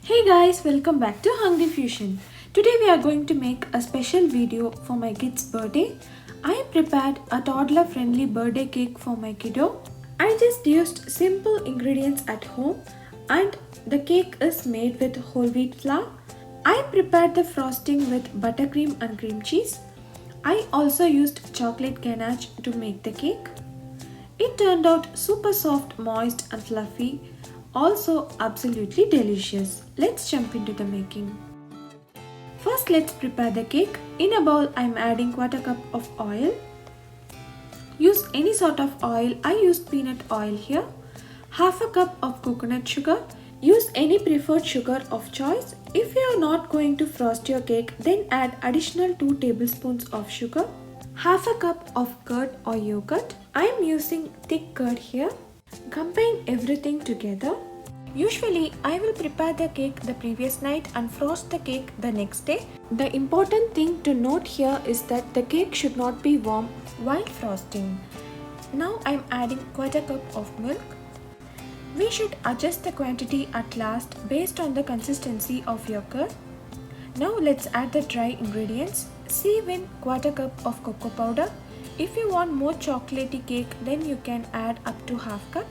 Hey guys, welcome back to Hungry Fusion. Today we are going to make a special video for my kid's birthday. I prepared a toddler friendly birthday cake for my kiddo. I just used simple ingredients at home and the cake is made with whole wheat flour. I prepared the frosting with buttercream and cream cheese. I also used chocolate ganache to make the cake. It turned out super soft, moist and fluffy, also absolutely delicious. Let's jump into the making. First let's prepare the cake. In a bowl I am adding quarter cup of oil. Use any sort of oil. I used peanut oil here. Half a cup of coconut sugar. Use any preferred sugar of choice. If you are not going to frost your cake, then add additional 2 tablespoons of sugar. Half a cup of curd or yogurt. I am using thick curd here. Combine everything together. Usually, I will prepare the cake the previous night and frost the cake the next day. The important thing to note here is that the cake should not be warm while frosting. Now I am adding quarter cup of milk. We should adjust the quantity at last based on the consistency of your curd. Now let's add the dry ingredients. Sieve in quarter cup of cocoa powder. If you want more chocolatey cake, then you can add up to half cup.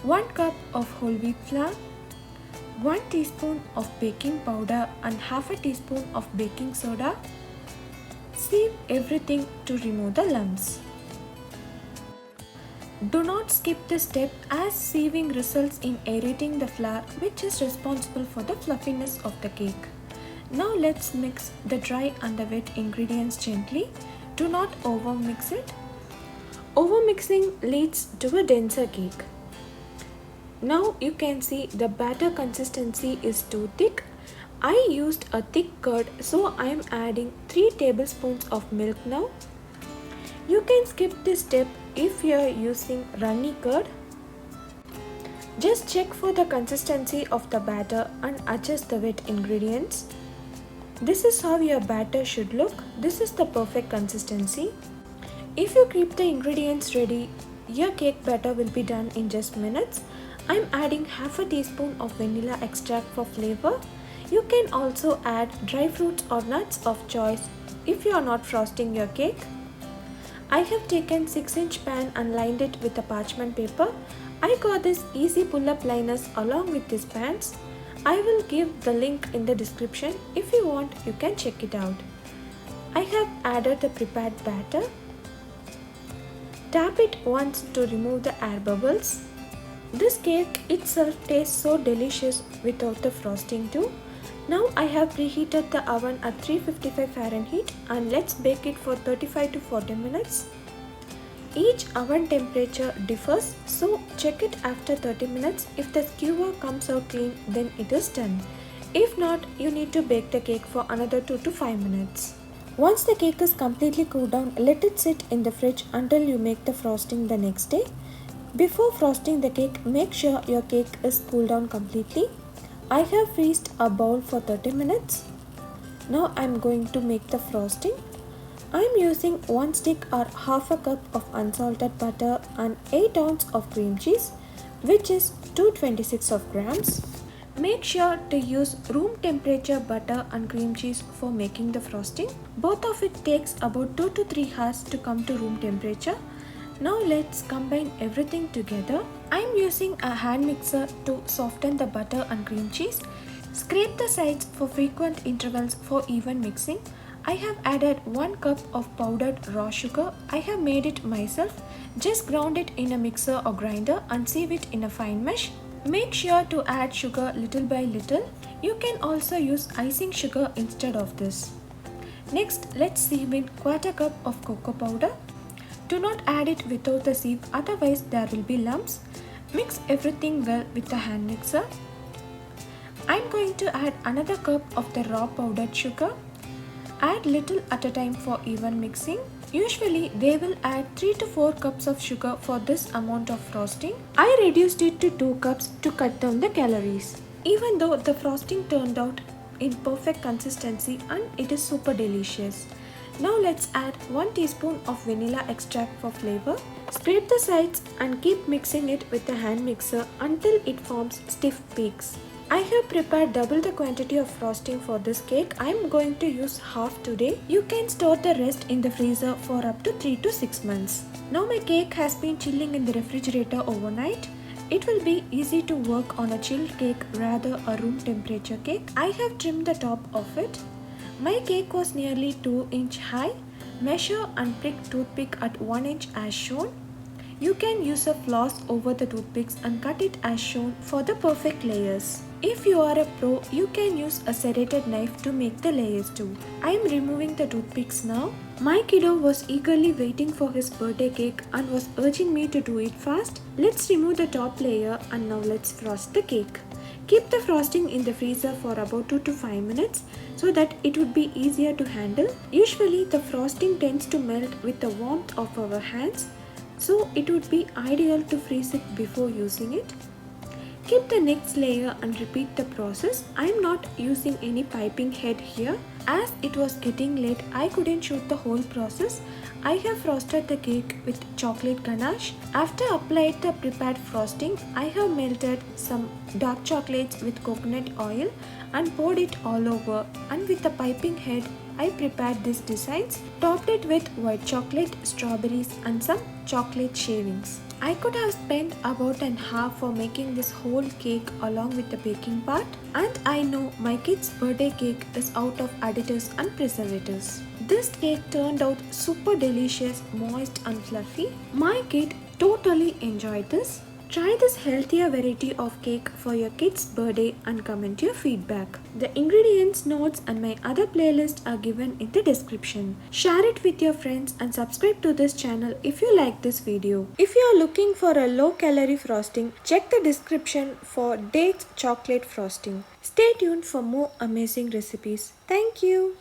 1 cup of whole wheat flour, 1 teaspoon of baking powder and half a teaspoon of baking soda. Sieve everything to remove the lumps. Do not skip this step as sieving results in aerating the flour, which is responsible for the fluffiness of the cake. Now let's mix the dry and the wet ingredients gently. Do not overmix it. Overmixing leads to a denser cake. Now you can see the batter consistency is too thick. I used a thick curd, so I am adding 3 tablespoons of milk now. You can skip this step if you are using runny curd. Just check for the consistency of the batter and adjust the wet ingredients. This is how your batter should look. This is the perfect consistency. If you keep the ingredients ready, your cake batter will be done in just minutes. I am adding half a teaspoon of vanilla extract for flavor. You can also add dry fruits or nuts of choice if you are not frosting your cake. I have taken 6-inch pan and lined it with a parchment paper. I got this easy pull-up liners along with these pans. I will give the link in the description. If you want, you can check it out. I have added the prepared batter. Tap it once to remove the air bubbles. This cake itself tastes so delicious without the frosting too. Now I have preheated the oven at 355 Fahrenheit and let's bake it for 35 to 40 minutes. Each oven temperature differs, so check it after 30 minutes. If the skewer comes out clean, then it is done. If not, you need to bake the cake for another 2 to 5 minutes. Once the cake is completely cooled down, let it sit in the fridge until you make the frosting the next day. Before frosting the cake, make sure your cake is cooled down completely. I have freezed a bowl for 30 minutes. Now I am going to make the frosting. I am using 1 stick or half a cup of unsalted butter and 8 ounces of cream cheese, which is 226 of grams. Make sure to use room temperature butter and cream cheese for making the frosting. Both of it takes about 2 to 3 hours to come to room temperature. Now let's combine everything together. I am using a hand mixer to soften the butter and cream cheese. Scrape the sides for frequent intervals for even mixing. I have added 1 cup of powdered raw sugar. I have made it myself. Just ground it in a mixer or grinder and sieve it in a fine mesh. Make sure to add sugar little by little. You can also use icing sugar instead of this. Next, let's sieve in quarter cup of cocoa powder. Do not add it without the sieve, otherwise there will be lumps. Mix everything well with the hand mixer. I am going to add another cup of the raw powdered sugar. Add little at a time for even mixing. Usually they will add 3 to 4 cups of sugar for this amount of frosting. I reduced it to 2 cups to cut down the calories. Even though the frosting turned out in perfect consistency and it is super delicious. Now let's add 1 teaspoon of vanilla extract for flavor. Scrape the sides and keep mixing it with the hand mixer until it forms stiff peaks. I have prepared double the quantity of frosting for this cake. I am going to use half today. You can store the rest in the freezer for up to 3 to 6 months. Now my cake has been chilling in the refrigerator overnight. It will be easy to work on a chilled cake rather a room temperature cake. I have trimmed the top of it. My cake was nearly 2 inch high. Measure and prick toothpick at 1 inch as shown. You can use a floss over the toothpicks and cut it as shown for the perfect layers. If you are a pro, you can use a serrated knife to make the layers too. I am removing the toothpicks now. My kiddo was eagerly waiting for his birthday cake and was urging me to do it fast. Let's remove the top layer and now let's frost the cake. Keep the frosting in the freezer for about 2 to 5 minutes so that it would be easier to handle. Usually the frosting tends to melt with the warmth of our hands, so it would be ideal to freeze it before using it. Keep the next layer and repeat the process. I am not using any piping head here. As it was getting late, I couldn't shoot the whole process. I have frosted the cake with chocolate ganache. After applied the prepared frosting, I have melted some dark chocolates with coconut oil and poured it all over, and with the piping head I prepared these designs, topped it with white chocolate, strawberries and some chocolate shavings. I could have spent about an hour for making this whole cake along with the baking part, and I know my kid's birthday cake is out of additives and preservatives. This cake turned out super delicious, moist and fluffy. My kid totally enjoyed this. Try this healthier variety of cake for your kid's birthday and comment your feedback. The ingredients, notes and my other playlists are given in the description. Share it with your friends and subscribe to this channel if you like this video. If you are looking for a low calorie frosting, check the description for dates chocolate frosting. Stay tuned for more amazing recipes. Thank you.